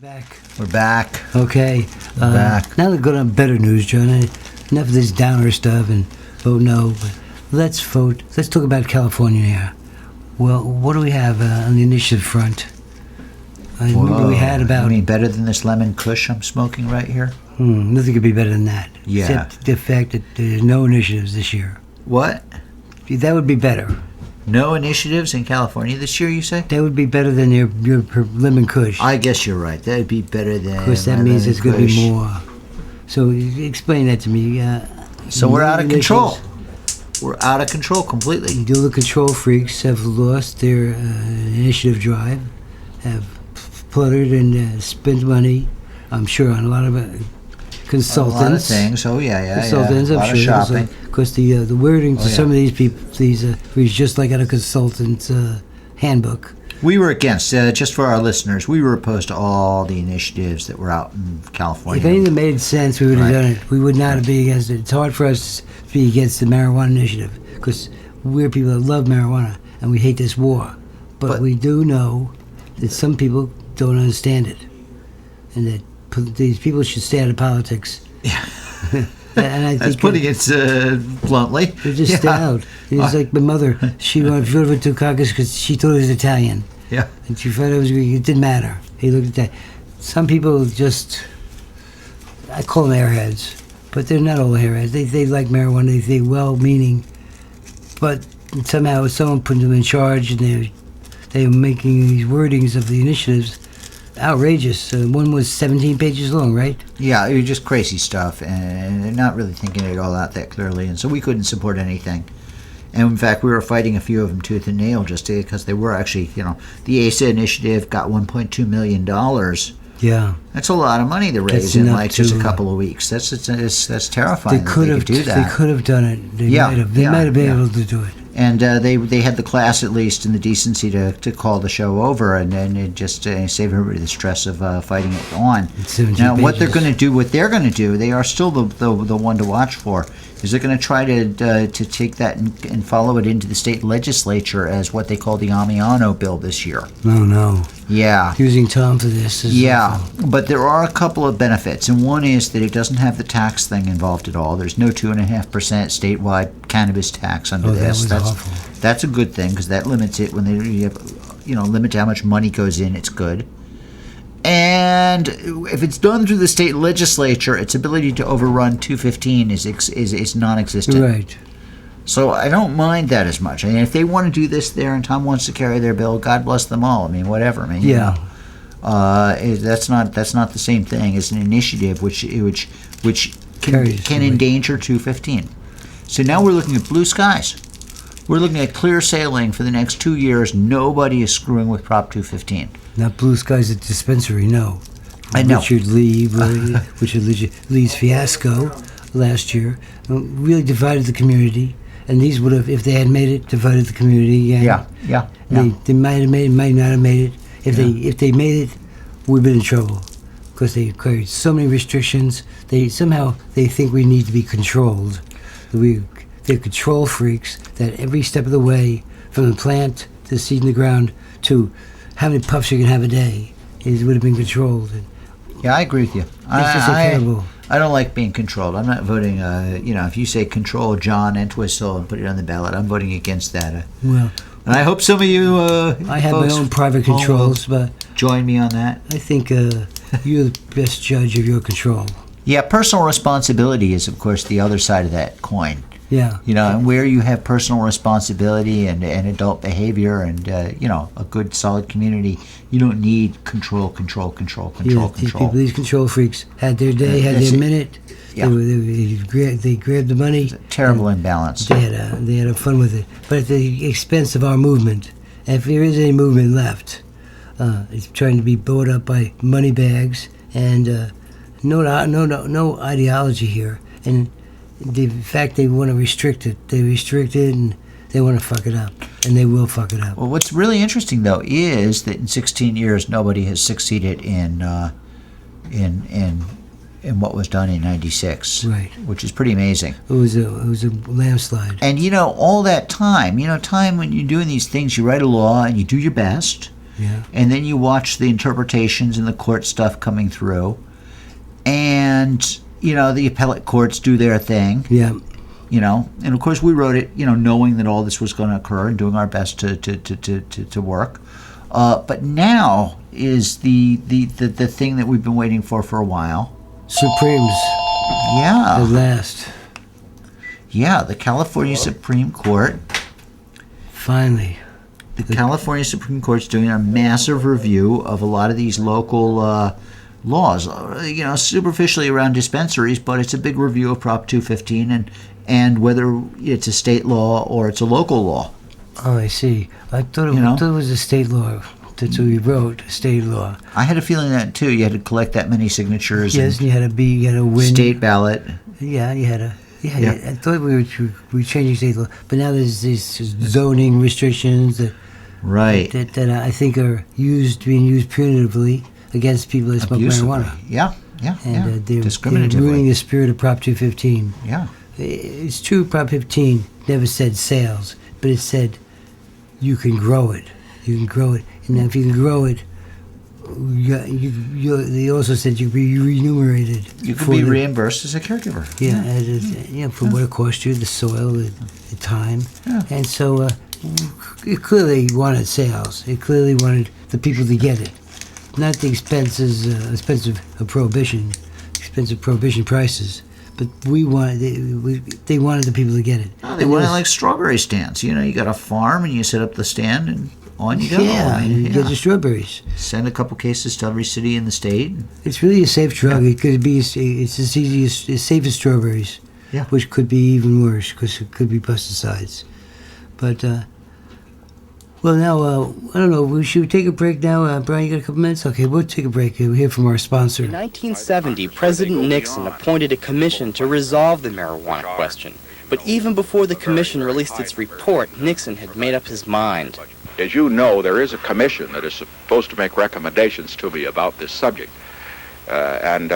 Back. We're back. Okay. We're back. Now let's go on better news, John. Enough of this downer stuff and vote no. But let's vote. Let's talk about California here. Well, what do we have on the initiative front? Remember we had about... You mean better than this lemon kush I'm smoking right here? Nothing could be better than that. Yeah. Except the fact that there's no initiatives this year. What? That would be better. No initiatives in California this year, you say? That would be better than your lemon kush. I guess you're right. That would be better than... Of course, that means there's going to be more. So explain that to me. So we're out of control. We're out of control completely. The other control freaks have lost their initiative drive, have pluttered and spent money, I'm sure, on a lot of consultants. A lot of things. Oh, yeah. Consultants, A lot I'm of sure. shopping. Because the wording to some of these people, reads just like out of consultant's handbook. We were against, just for our listeners, we were opposed to all the initiatives that were out in California. If anything made sense, we would have done it. We would not be against it. It's hard for us to be against the marijuana initiative because we're people that love marijuana and we hate this war. But we do know that some people don't understand it and that these people should stay out of politics. Yeah. And I think that's putting it bluntly. They're just stay out. It's like my mother. She voted to caucus because she thought it was Italian. Yeah. And she thought it was Greek. It didn't matter. He looked at that. Some people just, I call them airheads, but they're not all airheads. They like marijuana. They well-meaning, but somehow someone put them in charge, and they're making these wordings of the initiatives outrageous. One was 17 pages long, right? Yeah, it was just crazy stuff, and they're not really thinking it all out that clearly, and so we couldn't support anything. And in fact, we were fighting a few of them tooth and nail just because they were actually, the ASA initiative got $1.2 million. Yeah. That's a lot of money to raise in just a couple of weeks. That's terrifying. They could do that. They could have done it. They might have been able to do it. And they had the class, at least, and the decency to call the show over, and then it just save everybody the stress of fighting it on. Now, what they're going to do, they are still the one to watch for, is they're going to try to take that and follow it into the state legislature as what they call the Amiano bill this year. No. Yeah. Using Tom for this. But there are a couple of benefits, and one is that it doesn't have the tax thing involved at all. There's no 2.5% statewide cannabis tax under this. That's a good thing because that limits it when they limit how much money goes in. It's good. And if it's done through the state legislature, its ability to overrun 215 is non-existent. Right. So I don't mind that as much. I mean, if they want to do this there and Tom wants to carry their bill, God bless them all. I mean, whatever. That's not the same thing as an initiative which can endanger 215. So now we're looking at blue skies. We're looking at clear sailing for the next 2 years. Nobody is screwing with Prop 215. Not blue skies at dispensary, no. I know. Richard Lee's fiasco last year really divided the community. And these would have, if they had made it, divided the community again. Yeah. They might have made it, might not have made it. If they made it, we'd been in trouble because they created so many restrictions. They think we need to be controlled. They're control freaks that every step of the way, from the plant to the seed in the ground to how many puffs you can have a day, it would have been controlled. Yeah, I agree with you. It's just incredible. I don't like being controlled. I'm not voting, if you say control John Entwistle and put it on the ballot, I'm voting against that. And I hope some of you I have my own private controls, but join me on that. I think you're the best judge of your control. Yeah, personal responsibility is, of course, the other side of that coin. Yeah. And where you have personal responsibility and adult behavior and, a good, solid community, you don't need control. These control freaks had their day, had their minute. Yeah. They grabbed the money. It's a terrible imbalance. They had fun with it. But at the expense of our movement. And if there is any movement left, it's trying to be bought up by money bags and no ideology here. And the fact they want to restrict it, they restrict it and they want to fuck it up, and they will fuck it up. Well, what's really interesting though is that in 16 years nobody has succeeded in what was done in '96, right? Which is pretty amazing. It was a landslide. And all that time, time when you're doing these things, you write a law and you do your best, Yeah. And then you watch the interpretations and the court stuff coming through. And, the appellate courts do their thing. Yeah. And of course we wrote it, knowing that all this was going to occur and doing our best to work. But now is the thing that we've been waiting for a while. Supremes. Yeah. At last. Yeah, the California Supreme Court. Finally. The California Supreme Court's doing a massive review of a lot of these local laws, superficially around dispensaries, but it's a big review of Prop 215 and whether it's a state law or it's a local law. Oh, I see. I thought it was a state law. That's what we wrote, a state law. I had a feeling that too. You had to collect that many signatures. Yes, and you had to win. State ballot. Yeah, you had to. Yeah. I thought we were changing state law, but now there's these zoning restrictions that I think are being used punitively against people that smoke marijuana. Yeah. And they're discriminatively. ruining the spirit of Prop 215. Yeah. It's true, Prop 15 never said sales, but it said you can grow it. You can grow it. And if you can grow it, they also said you can be remunerated. You can be reimbursed as a caregiver. Yeah, for what it cost you, the soil, the time. Yeah. And so it clearly wanted sales. It clearly wanted the people to get it. Not the expensive prohibition prices. But they wanted the people to get it. Oh, they wanted like strawberry stands. You got a farm and you set up the stand and on you go. Yeah, you get your strawberries. Send a couple cases to every city in the state. It's really a safe drug. Yeah. It's as easy as safe as strawberries. Yeah. Which could be even worse because it could be pesticides. But well, now I don't know. Should we take a break now, Brian? You got a couple minutes? Okay, we'll take a break. We'll hear from our sponsor. In 1970, President Nixon appointed a commission to resolve the marijuana question. But even before the commission released its report, Nixon had made up his mind. As you know, there is a commission that is supposed to make recommendations to me about this subject. And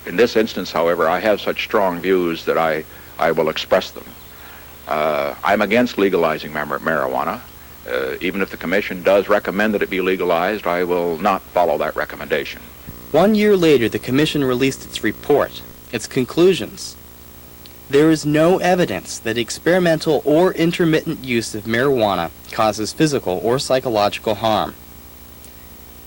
in this instance, however, I have such strong views that I will express them. I'm against legalizing marijuana. Even if the commission does recommend that it be legalized, I will not follow that recommendation. 1 year later, the commission released its report, its conclusions. There is no evidence that experimental or intermittent use of marijuana causes physical or psychological harm.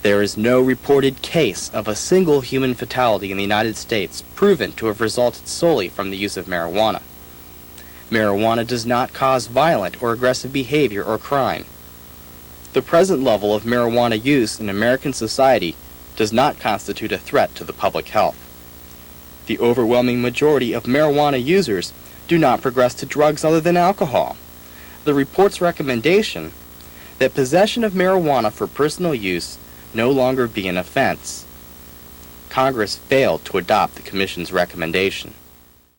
There is no reported case of a single human fatality in the United States proven to have resulted solely from the use of marijuana. Marijuana does not cause violent or aggressive behavior or crime. The present level of marijuana use in American society does not constitute a threat to the public health. The overwhelming majority of marijuana users do not progress to drugs other than alcohol. The report's recommendation that possession of marijuana for personal use no longer be an offense. Congress failed to adopt the Commission's recommendation.